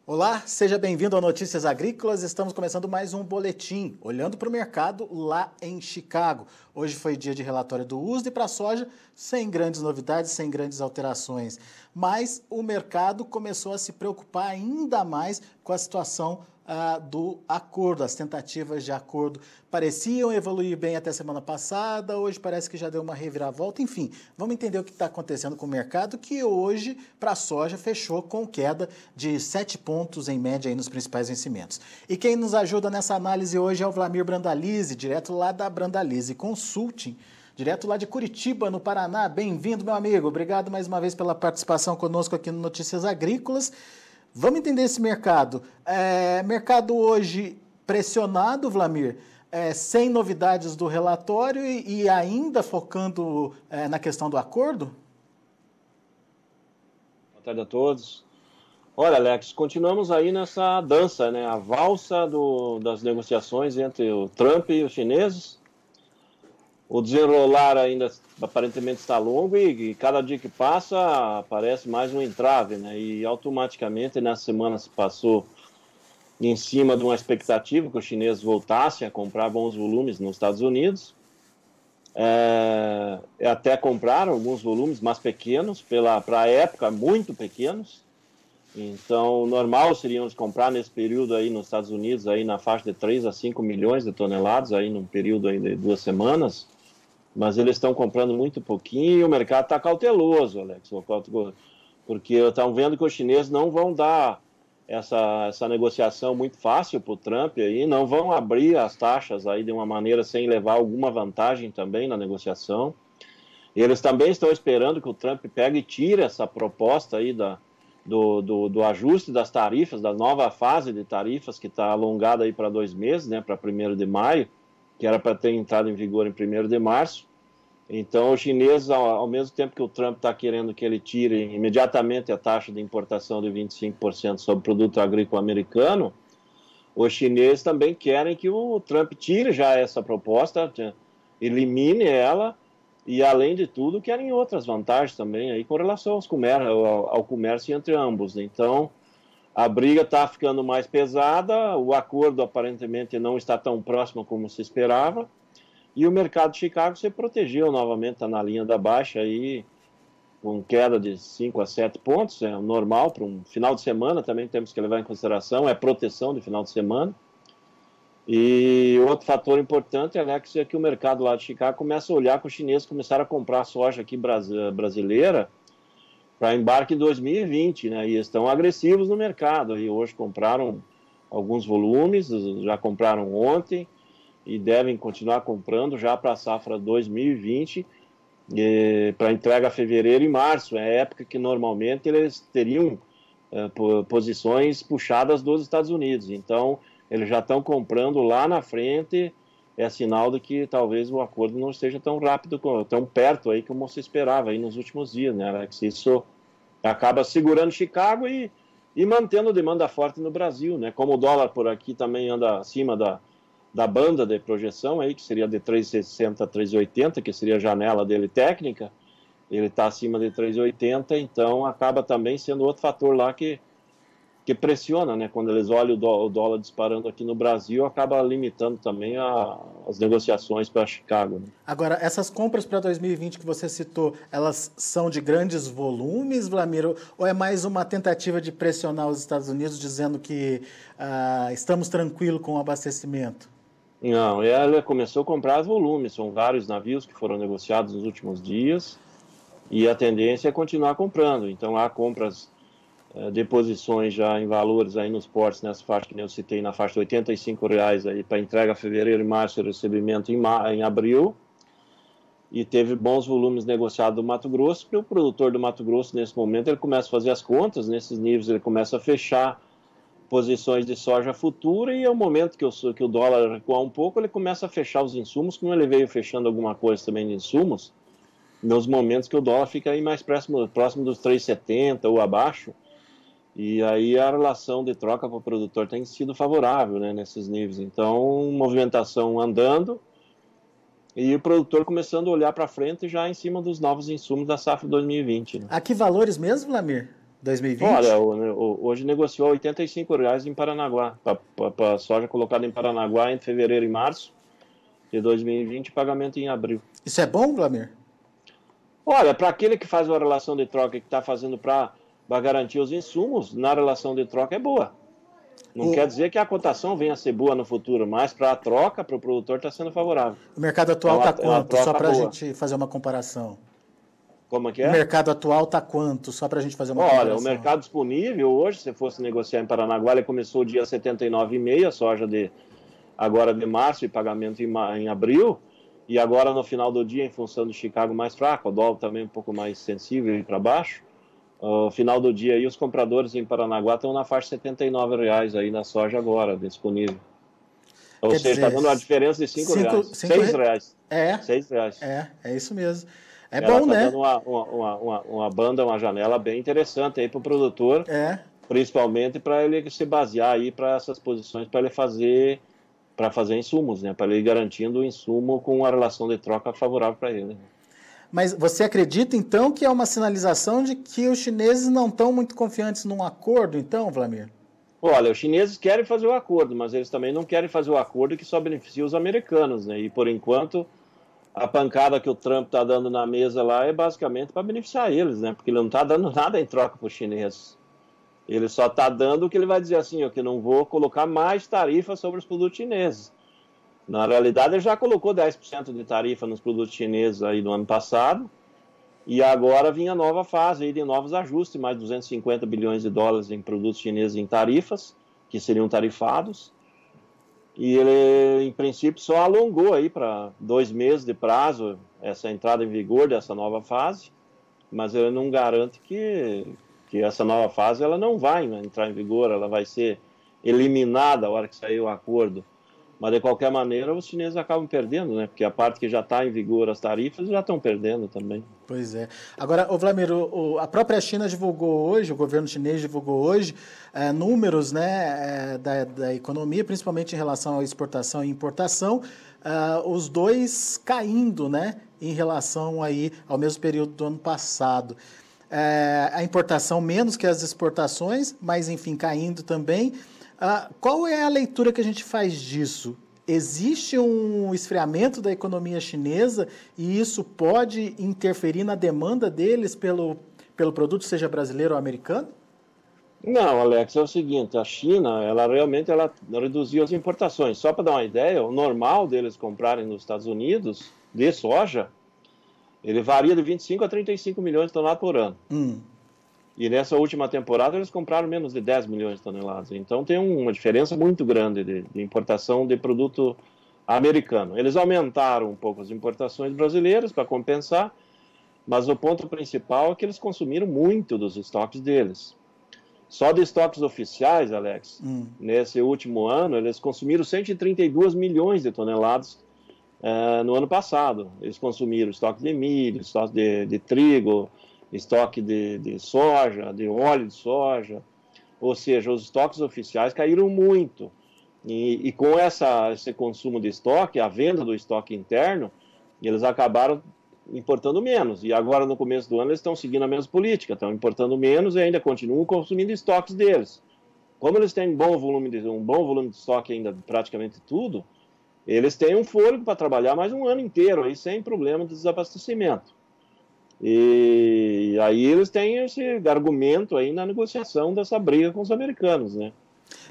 Olá, seja bem-vindo ao Notícias Agrícolas. Estamos começando mais um boletim, olhando para o mercado lá em Chicago. Hoje foi dia de relatório do USDA para a soja, sem grandes novidades, sem grandes alterações. Mas o mercado começou a se preocupar ainda mais com a situação do acordo. As tentativas de acordo pareciam evoluir bem até semana passada, hoje parece que já deu uma reviravolta. Enfim, vamos entender o que está acontecendo com o mercado, que hoje, para a soja, fechou com queda de 7 pontos em média aí nos principais vencimentos. E quem nos ajuda nessa análise hoje é o Vlamir Brandalize, direto lá da Brandalize Consulting, direto lá de Curitiba, no Paraná. Bem-vindo, meu amigo. Obrigado mais uma vez pela participação conosco aqui no Notícias Agrícolas. Vamos entender esse mercado. Mercado hoje pressionado, Vlamir, sem novidades do relatório e ainda focando na questão do acordo? Boa tarde a todos. Olha, Alex, continuamos aí nessa dança, né? A valsa das negociações entre o Trump e os chineses. O desenrolar ainda aparentemente está longo e cada dia que passa aparece mais um entrave, né? E automaticamente nessa semana se passou em cima de uma expectativa que os chineses voltassem a comprar bons volumes nos Estados Unidos. Até compraram alguns volumes mais pequenos, para a época muito pequenos. Então, normal seria eles comprar nesse período aí nos Estados Unidos aí na faixa de 3 a 5 milhões de toneladas aí num período aí de 2 semanas. Mas eles estão comprando muito pouquinho e o mercado está cauteloso, Alex, porque estão vendo que os chineses não vão dar essa negociação muito fácil para o Trump aí, não vão abrir as taxas aí de uma maneira sem levar alguma vantagem também na negociação. Eles também estão esperando que o Trump pegue e tire essa proposta aí do ajuste das tarifas, da nova fase de tarifas que está alongada aí para 2 meses, né, para 1º de maio, que era para ter entrado em vigor em 1º de março. Então, os chineses, ao mesmo tempo que o Trump está querendo que ele tire imediatamente a taxa de importação de 25% sobre o produto agrícola americano, os chineses também querem que o Trump tire já essa proposta, elimine ela, e, além de tudo, querem outras vantagens também aí com relação ao comércio entre ambos. Então, a briga está ficando mais pesada, o acordo aparentemente não está tão próximo como se esperava, e o mercado de Chicago se protegeu novamente, está na linha da baixa, aí, com queda de 5 a 7 pontos, é normal para um final de semana, também temos que levar em consideração, é proteção de final de semana. E outro fator importante, Alex, é que o mercado lá de Chicago começa a olhar que os chineses começaram a comprar soja aqui brasileira, para embarque em 2020, né? E estão agressivos no mercado. E hoje compraram alguns volumes, já compraram ontem e devem continuar comprando já para a safra 2020, para entrega fevereiro e março. É a época que normalmente eles teriam posições puxadas dos Estados Unidos. Então, eles já estão comprando lá na frente. É sinal de que talvez o acordo não esteja tão rápido, tão perto aí como se esperava aí nos últimos dias, né, Alex? Isso acaba segurando Chicago e mantendo demanda forte no Brasil, né? Como o dólar por aqui também anda acima da banda de projeção aí, que seria de 3,60 a 3,80, que seria a janela dele técnica, ele está acima de 3,80, então acaba também sendo outro fator lá que pressiona, né? Quando eles olham o dólar disparando aqui no Brasil, acaba limitando também as negociações para Chicago, né? Agora, essas compras para 2020 que você citou, elas são de grandes volumes, Vlamir, ou é mais uma tentativa de pressionar os Estados Unidos dizendo que estamos tranquilos com o abastecimento? Não, ela começou a comprar volumes, são vários navios que foram negociados nos últimos dias e a tendência é continuar comprando. Então há compras de posições já em valores aí nos portos, nessa faixa que eu citei, na faixa de R$85 aí para entrega fevereiro e março e recebimento em abril. E teve bons volumes negociados do Mato Grosso, porque o produtor do Mato Grosso, nesse momento, ele começa a fazer as contas, nesses níveis ele começa a fechar posições de soja futura e é o momento que o dólar recuar um pouco, ele começa a fechar os insumos, como ele veio fechando alguma coisa também de insumos, nos momentos que o dólar fica aí mais próximo dos 3,70 ou abaixo, e aí a relação de troca para o produtor tem sido favorável, né, nesses níveis. Então, movimentação andando e o produtor começando a olhar para frente já em cima dos novos insumos da safra 2020. Né? A que valores mesmo, Vlamir? 2020? Olha, hoje negociou R$ 85 em Paranaguá, para a soja colocada em Paranaguá entre fevereiro e março de 2020, pagamento em abril. Isso é bom, Vlamir? Olha, para aquele que faz uma relação de troca que está fazendo para garantir os insumos, na relação de troca é boa. Não quer dizer que a cotação venha a ser boa no futuro, mas para a troca, para o produtor, está sendo favorável. O mercado atual está quanto? Só para a boa. gente fazer uma comparação. Como é que O é? mercado atual está quanto? Só para a gente fazer uma comparação. Olha, o mercado disponível hoje, se fosse negociar em Paranaguá, ele começou o dia 79,5, a soja agora de março e pagamento em abril. E agora no final do dia, em função do Chicago mais fraco, o dólar também um pouco mais sensível para baixo, no final do dia aí os compradores em Paranaguá estão na faixa de R$ 79 aí na soja agora, disponível. Ou seja, está dando uma diferença de R$ 6. R$6. É isso mesmo. É ela bom, tá né? Dando uma banda, uma janela bem interessante aí para o produtor, principalmente para ele se basear aí para essas posições, para ele fazer insumos, né? Para ele ir garantindo o insumo com uma relação de troca favorável para ele. Mas você acredita, então, que é uma sinalização de que os chineses não estão muito confiantes num acordo, então, Vlamir? Olha, os chineses querem fazer o acordo, mas eles também não querem fazer o acordo que só beneficia os americanos, né? E, por enquanto, a pancada que o Trump está dando na mesa lá é basicamente para beneficiar eles, né? Porque ele não está dando nada em troca para os chineses. Ele só está dando o que ele vai dizer assim, ó, que não vou colocar mais tarifa sobre os produtos chineses. Na realidade, ele já colocou 10% de tarifa nos produtos chineses aí no ano passado, e agora vinha a nova fase aí de novos ajustes, mais 250 bilhões de dólares em produtos chineses em tarifas, que seriam tarifados, e ele, em princípio, só alongou aí para 2 meses de prazo essa entrada em vigor dessa nova fase, mas ele não garante que essa nova fase ela não vai entrar em vigor, ela vai ser eliminada a hora que sair o acordo. Mas, de qualquer maneira, os chineses acabam perdendo, né? Porque a parte que já está em vigor as tarifas já estão perdendo também. Pois é. Agora, Vlamir, a própria China divulgou hoje, o governo chinês divulgou hoje, números, né, da economia, principalmente em relação à exportação e importação, os dois caindo, né, em relação aí ao mesmo período do ano passado. A importação menos que as exportações, mas, enfim, caindo também. Qual é a leitura que a gente faz disso? Existe um esfriamento da economia chinesa e isso pode interferir na demanda deles pelo produto, seja brasileiro ou americano? Não, Alex, é o seguinte, a China, ela realmente reduziu as importações. Só para dar uma ideia, o normal deles comprarem nos Estados Unidos de soja, ele varia de 25 a 35 milhões de toneladas por ano. E nessa última temporada eles compraram menos de 10 milhões de toneladas. Então tem uma diferença muito grande de importação de produto americano. Eles aumentaram um pouco as importações brasileiras para compensar, mas o ponto principal é que eles consumiram muito dos estoques deles. Só de estoques oficiais, Alex, nesse último ano, eles consumiram 132 milhões de toneladas no ano passado. Eles consumiram estoque de milho, estoque de trigo, estoque de soja, de óleo de soja, ou seja, os estoques oficiais caíram muito. E com esse consumo de estoque, a venda do estoque interno, eles acabaram importando menos. E agora, no começo do ano, eles estão seguindo a mesma política, estão importando menos e ainda continuam consumindo estoques deles. Como eles têm um bom volume de estoque ainda, praticamente tudo, eles têm um fôlego para trabalhar mais um ano inteiro, aí, sem problema de desabastecimento. E aí eles têm esse argumento aí na negociação dessa briga com os americanos, né?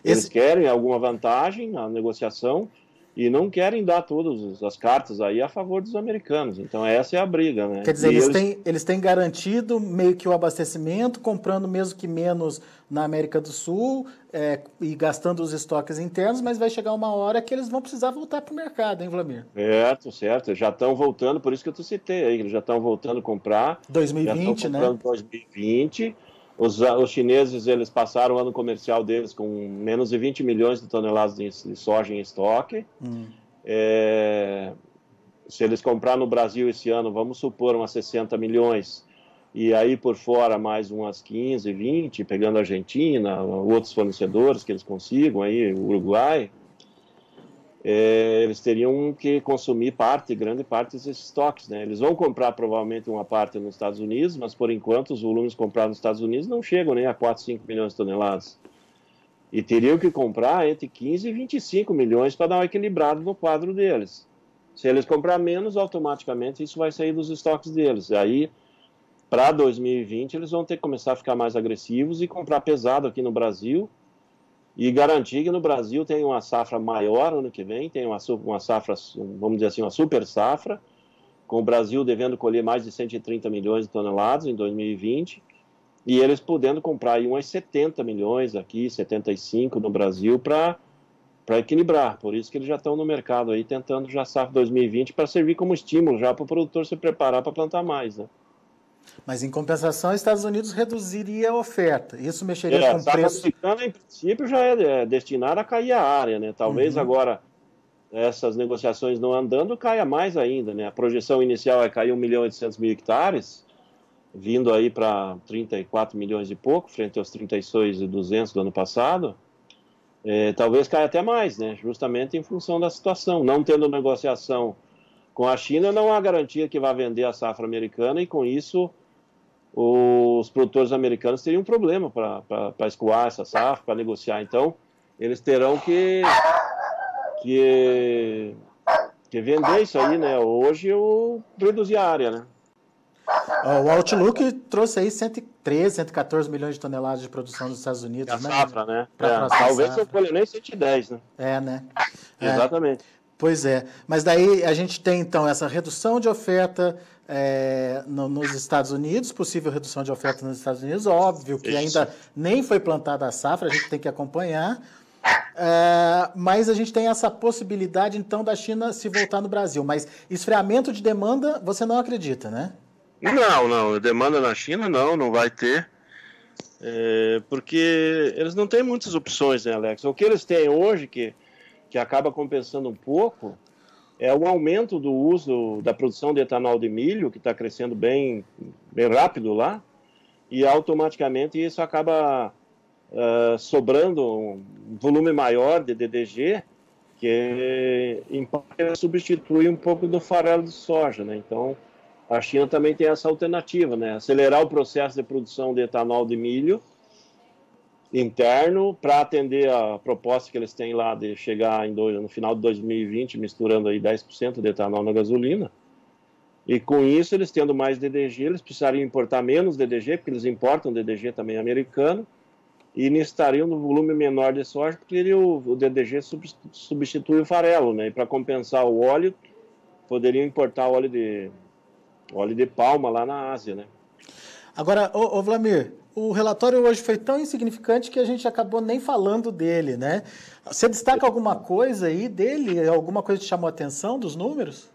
Eles querem alguma vantagem na negociação e não querem dar todas as cartas aí a favor dos americanos. Então essa é a briga, né? Quer dizer, eles têm garantido meio que o abastecimento, comprando mesmo que menos na América do Sul e gastando os estoques internos, mas vai chegar uma hora que eles vão precisar voltar para o mercado, hein, Vlamir? Certo. Já estão voltando, por isso que eu te citei aí, eles já estão voltando a comprar. 2020, já estão comprando 2020. Os chineses, eles passaram o ano comercial deles com menos de 20 milhões de toneladas de soja em estoque. Se eles comprar no Brasil esse ano, vamos supor umas 60 milhões, e aí por fora mais umas 15, 20, pegando a Argentina, outros fornecedores que eles consigam, aí o Uruguai, eles teriam que consumir grande parte desses estoques, né? Eles vão comprar provavelmente uma parte nos Estados Unidos, mas por enquanto os volumes comprados nos Estados Unidos não chegam nem a 4, 5 milhões de toneladas. E teriam que comprar entre 15 e 25 milhões para dar um equilibrado no quadro deles. Se eles comprar menos, automaticamente isso vai sair dos estoques deles. Aí, para 2020, eles vão ter que começar a ficar mais agressivos e comprar pesado aqui no Brasil, e garantir que no Brasil tem uma safra maior ano que vem, tem uma safra, vamos dizer assim, uma super safra, com o Brasil devendo colher mais de 130 milhões de toneladas em 2020, e eles podendo comprar aí umas 70 milhões aqui, 75 no Brasil, para equilibrar. Por isso que eles já estão no mercado aí, tentando já safra 2020 para servir como estímulo já para o produtor se preparar para plantar mais, né? Mas, em compensação, os Estados Unidos reduziria a oferta. Isso mexeria com o preço. A safra americana, em princípio, já é destinada a cair a área, né? Talvez agora, essas negociações não andando, caia mais ainda, né? A projeção inicial é cair 1.800.000 hectares, vindo aí para 34 milhões e pouco, frente aos 36.200 do ano passado. Talvez caia até mais, né? Justamente em função da situação. Não tendo negociação com a China, não há garantia que vai vender a safra americana, e com isso os produtores americanos teriam um problema para escoar essa safra, para negociar. Então, eles terão que vender isso aí, né? Hoje eu reduzir a área, né? O Outlook trouxe aí 113, 114 milhões de toneladas de produção dos Estados Unidos. A safra, né? Talvez não colhe nem 110, né? Né? Exatamente. Pois é. Mas daí a gente tem, então, essa redução de oferta nos Estados Unidos, possível redução de oferta nos Estados Unidos, óbvio que ainda nem foi plantada a safra, a gente tem que acompanhar. Mas a gente tem essa possibilidade, então, da China se voltar no Brasil. Mas esfriamento de demanda, você não acredita, né? Não. Demanda na China, não vai ter. Porque eles não têm muitas opções, né, Alex? O que eles têm hoje, que acaba compensando um pouco, é o aumento do uso da produção de etanol de milho, que está crescendo bem rápido lá, e automaticamente isso acaba sobrando um volume maior de DDG, que substitui um pouco do farelo de soja, né? Então, a China também tem essa alternativa, né? Acelerar o processo de produção de etanol de milho interno para atender a proposta que eles têm lá de chegar no final de 2020 misturando aí 10% de etanol na gasolina. E com isso, eles tendo mais DDG, eles precisariam importar menos DDG, porque eles importam DDG também americano, e necessitariam de um volume menor de soja, porque o DDG substitui o farelo, né? E para compensar o óleo, poderiam importar óleo de palma lá na Ásia, né? Agora, Vlamir, o relatório hoje foi tão insignificante que a gente acabou nem falando dele, né? Você destaca alguma coisa aí dele? Alguma coisa que chamou a atenção dos números?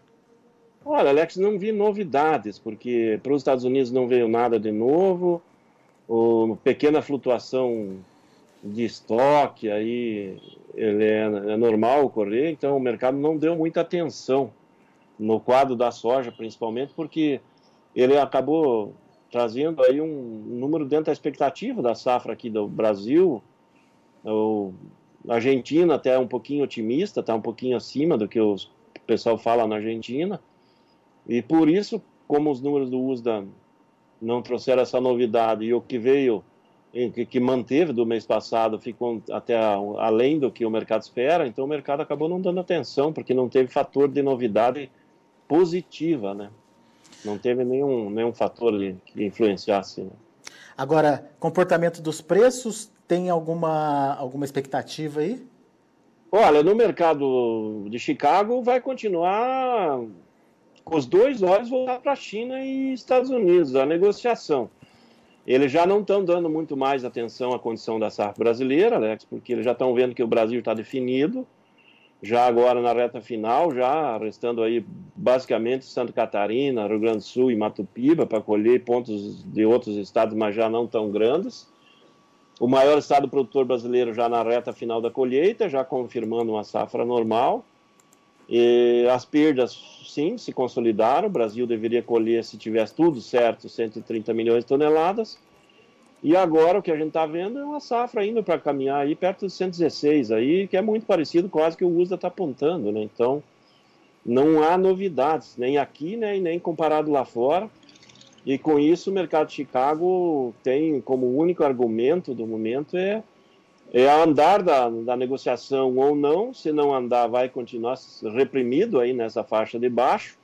Olha, Alex, não vi novidades, porque para os Estados Unidos não veio nada de novo, pequena flutuação de estoque, aí é normal ocorrer, então o mercado não deu muita atenção no quadro da soja, principalmente, porque ele acabou trazendo aí um número dentro da expectativa da safra aqui do Brasil. A Argentina até é um pouquinho otimista, está um pouquinho acima do que o pessoal fala na Argentina, e por isso, como os números do USDA não trouxeram essa novidade, e o que veio, que manteve do mês passado, ficou até além do que o mercado espera, então o mercado acabou não dando atenção, porque não teve fator de novidade positiva, né? Não teve nenhum fator que influenciasse, né? Agora, comportamento dos preços, tem alguma expectativa aí? Olha, no mercado de Chicago vai continuar com os dois olhos voltar para a China e Estados Unidos, a negociação. Eles já não estão dando muito mais atenção à condição da safra brasileira, Alex, porque eles já estão vendo que o Brasil está definido, já agora na reta final, já restando aí basicamente Santa Catarina, Rio Grande do Sul e Mato Piba para colher pontos de outros estados, mas já não tão grandes. O maior estado produtor brasileiro já na reta final da colheita, já confirmando uma safra normal. E as perdas, sim, se consolidaram. O Brasil deveria colher, se tivesse tudo certo, 130 milhões de toneladas. E agora o que a gente está vendo é uma safra indo para caminhar aí perto de 116, aí, que é muito parecido quase que o USDA está apontando, né? Então, não há novidades, nem aqui, né, nem comparado lá fora. E com isso o mercado de Chicago tem como único argumento do momento andar da negociação ou não. Se não andar, vai continuar reprimido aí nessa faixa de baixo,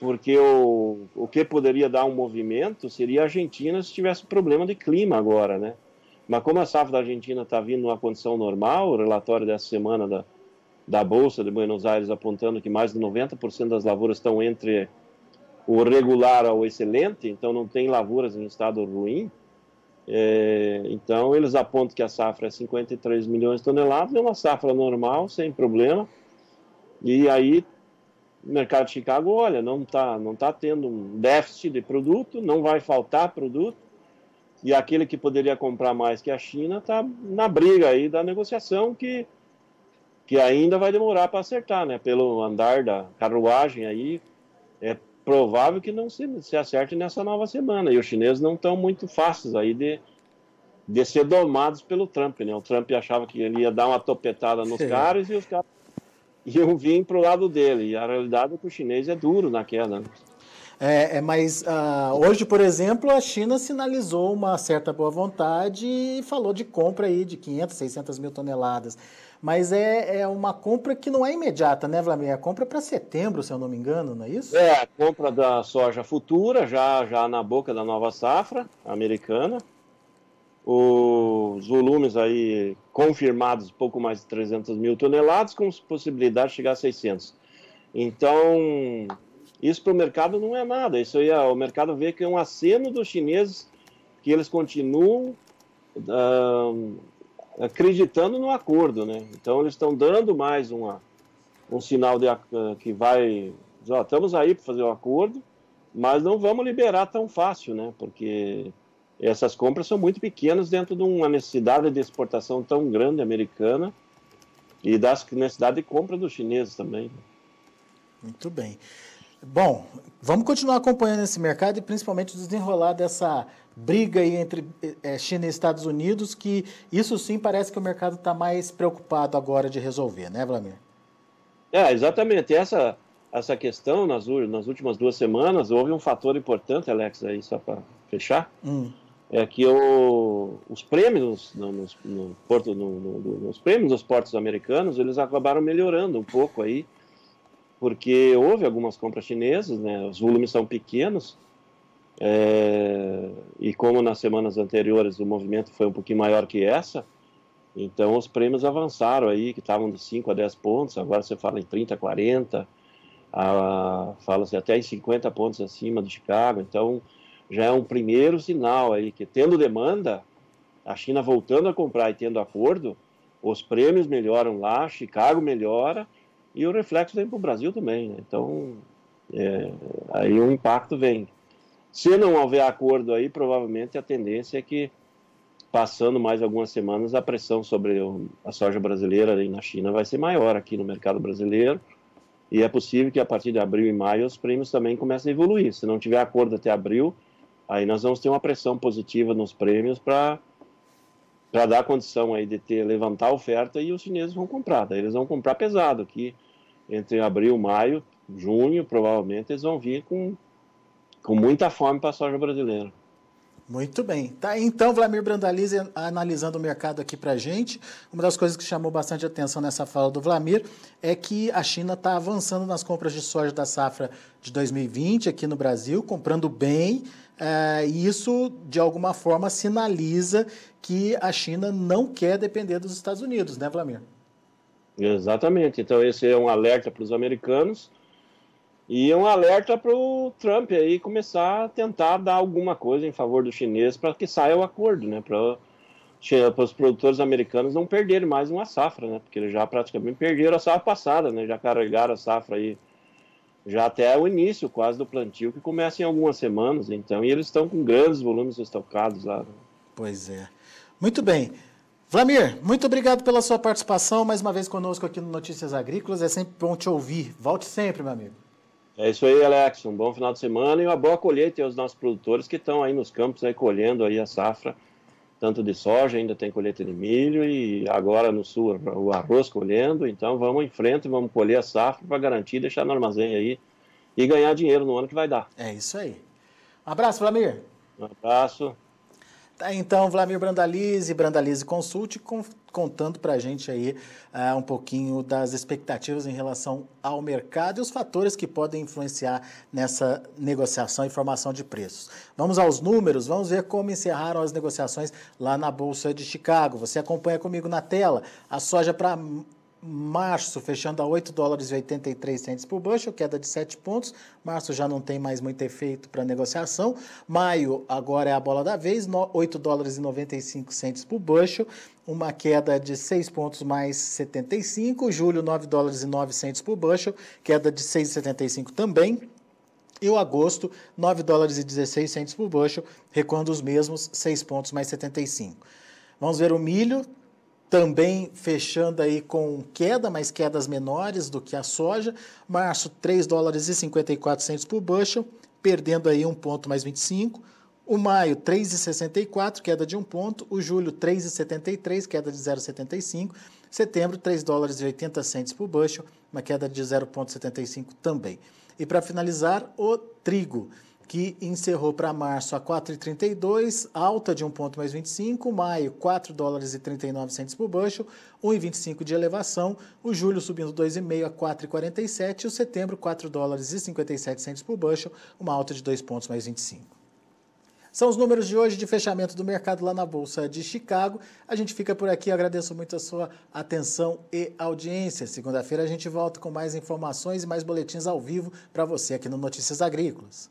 porque o que poderia dar um movimento seria a Argentina se tivesse problema de clima agora, né? Mas como a safra da Argentina está vindo numa condição normal, o relatório dessa semana da Bolsa de Buenos Aires apontando que mais de 90% das lavouras estão entre o regular ao excelente, então não tem lavouras em estado ruim. Então eles apontam que a safra é 53 milhões de toneladas, é uma safra normal, sem problema. E aí o mercado de Chicago, olha, não tá tendo um déficit de produto, não vai faltar produto, e aquele que poderia comprar mais que a China está na briga aí da negociação que ainda vai demorar para acertar, né? Pelo andar da carruagem aí, é provável que não se acerte nessa nova semana. E os chineses não estão muito fáceis aí de ser domados pelo Trump, né? O Trump achava que ele ia dar uma topetada nos caras e os caras iam vir para o lado dele. E a realidade é que o chinês é duro na queda, né? Mas hoje, por exemplo, a China sinalizou uma certa boa vontade e falou de compra aí de 500, 600 mil toneladas. Mas é uma compra que não é imediata, né, Vlamir? É compra para setembro, se eu não me engano, não é isso? A compra da soja futura, já na boca da nova safra americana. Os volumes aí confirmados, pouco mais de 300 mil toneladas, com possibilidade de chegar a 600. Então, isso para o mercado não é nada. Isso aí, o mercado vê que é um aceno dos chineses, que eles continuam acreditando no acordo, né? Então, eles estão dando mais um sinal que vai... estamos aí para fazer um acordo, mas não vamos liberar tão fácil, né? Porque essas compras são muito pequenas dentro de uma necessidade de exportação tão grande americana e da necessidade de compra dos chineses também. Muito bem. Bom, vamos continuar acompanhando esse mercado e principalmente desenrolar dessa briga aí entre China e Estados Unidos, que isso sim parece que o mercado está mais preocupado agora de resolver, né, Vlamir? Exatamente. Essa questão, nas últimas 2 semanas, houve um fator importante, Alex, aí só para fechar, é que os prêmios nos prêmios dos portos americanos, eles acabaram melhorando um pouco aí, porque houve algumas compras chinesas, né? Os volumes são pequenos, e como nas semanas anteriores o movimento foi um pouquinho maior que essa, então os prêmios avançaram aí, que estavam de 5 a 10 pontos, agora você fala em 30, 40, fala-se até em 50 pontos acima do Chicago. Então já é um primeiro sinal aí que, tendo demanda, a China voltando a comprar e tendo acordo, os prêmios melhoram lá, Chicago melhora e o reflexo vem para o Brasil também, né? Então aí o impacto vem. Se não houver acordo aí, provavelmente a tendência é que, passando mais algumas semanas, a pressão sobre a soja brasileira aí na China vai ser maior aqui no mercado brasileiro, e é possível que a partir de abril e maio os prêmios também comecem a evoluir. Se não tiver acordo até abril, aí nós vamos ter uma pressão positiva nos prêmios para dar condição aí de levantar a oferta, e os chineses vão comprar. Daí eles vão comprar pesado, que entre abril, maio, junho, provavelmente eles vão vir com muita fome para a soja brasileira. Muito bem. Tá, então, Vlamir Brandalize analisando o mercado aqui para a gente. Uma das coisas que chamou bastante atenção nessa fala do Vlamir é que a China está avançando nas compras de soja da safra de 2020 aqui no Brasil, comprando bem, e isso, de alguma forma, sinaliza que a China não quer depender dos Estados Unidos, né, Vlamir? Exatamente. Então, esse é um alerta para os americanos e um alerta para o Trump aí começar a tentar dar alguma coisa em favor do chinês para que saia o acordo, né? Para os produtores americanos não perderem mais uma safra, né? Porque eles já praticamente perderam a safra passada, né? Já carregaram a safra aí já até o início quase do plantio, que começa em algumas semanas, então, e eles estão com grandes volumes estocados lá. Pois é. Muito bem. Vlamir, muito obrigado pela sua participação, mais uma vez conosco aqui no Notícias Agrícolas, é sempre bom te ouvir. Volte sempre, meu amigo. É isso aí, Alex, um bom final de semana e uma boa colheita aos nossos produtores que estão aí nos campos aí colhendo aí a safra tanto de soja, ainda tem colheita de milho, e agora no sul o arroz colhendo, então vamos em frente, vamos colher a safra para garantir, deixar no armazém aí e ganhar dinheiro no ano que vai dar. É isso aí. Um abraço, Vlamir. Um abraço. Tá, então, Vlamir Brandalize Consult, contando para a gente aí um pouquinho das expectativas em relação ao mercado e os fatores que podem influenciar nessa negociação e formação de preços. Vamos aos números, vamos ver como encerraram as negociações lá na Bolsa de Chicago. Você acompanha comigo na tela. A soja para março fechando a $8,83 por bushel, queda de 7 pontos. Março já não tem mais muito efeito para negociação. Maio agora é a bola da vez, $8,95 por bushel, uma queda de 6 pontos mais 75. Julho, $9,09 por bushel, queda de 6,75 também. E o agosto, $9,16 por bushel, recuando os mesmos 6 pontos mais 75. Vamos ver o milho, também fechando aí com queda, mas quedas menores do que a soja. Março, $3,54 por bushel, perdendo aí 1 ponto mais 25. O maio, $3,64, queda de 1 ponto. O julho, $3,73, queda de 0,75. Setembro, $3,80 por bushel, uma queda de 0,75 também. E para finalizar, o trigo, que encerrou para março a $4,32, alta de 1 ponto mais 25, maio $4,39 por bushel, 1,25 de elevação, o julho subindo 2,5 a $4,47 e o setembro $4,57 por bushel, uma alta de 2 pontos mais 25. São os números de hoje de fechamento do mercado lá na Bolsa de Chicago. A gente fica por aqui, eu agradeço muito a sua atenção e audiência. Segunda-feira a gente volta com mais informações e mais boletins ao vivo para você aqui no Notícias Agrícolas.